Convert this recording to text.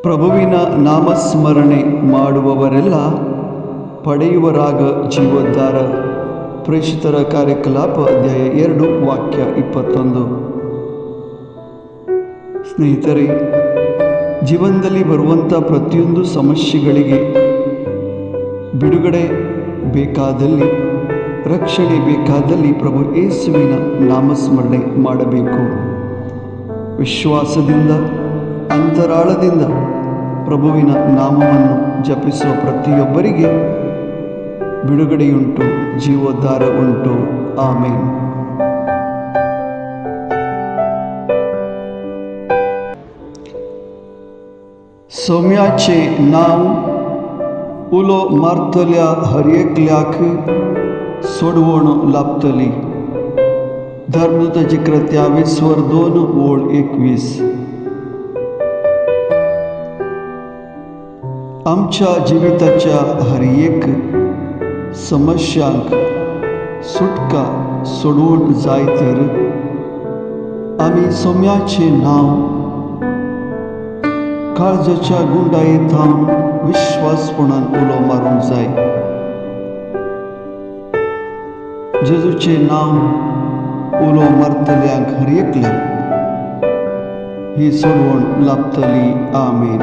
ಪ್ರಭುವಿನ ನಾಮಸ್ಮರಣೆ ಮಾಡುವವರೆಲ್ಲ ಪಡೆಯುವರಾಗ ಜೀವೋದ್ಧಾರ. ಪ್ರೇಷಿತರ ಕಾರ್ಯಕಲಾಪ ಅಧ್ಯಾಯ 2 ವಾಕ್ಯ 21. ಸ್ನೇಹಿತರೆ, ಜೀವನದಲ್ಲಿ ಬರುವಂಥ ಪ್ರತಿಯೊಂದು ಸಮಸ್ಯೆಗಳಿಗೆ ಬಿಡುಗಡೆ ಬೇಕಾದಲ್ಲಿ, ರಕ್ಷಣೆ ಬೇಕಾದಲ್ಲಿ ಪ್ರಭು ಯೇಸುವಿನ ನಾಮಸ್ಮರಣೆ ಮಾಡಬೇಕು. ವಿಶ್ವಾಸದಿಂದ, ಅಂತರಾಳದಿಂದ ಪ್ರಭುವಿನ ನಾಮವನ್ನು ಜಪಿಸುವ ಪ್ರತಿಯೊಬ್ಬರಿಗೆ ಬಿಡುಗಡೆಯುಂಟು, ಜೀವೋದ್ಧಾರ ಉಂಟು. ಆಮೇನ್. सौम्याचे नाव उलो मारतल्या हरएकल्याक सोडवण लाभतली. धर्मदूताची कृत्या 20:2-21. आमच्या जिविताच्या हर एक समस्यांक सुटका सोडवून जाय तर आम्ही सौम्याचे नाव काळजाच्या गुंडाळीत थांबून विश्वासपणान उलो मारूंक जाय. जेजूचे नाव उलो मारतल्यांक हर एकल्यांक ही सोडवण लाभतली. आमेन.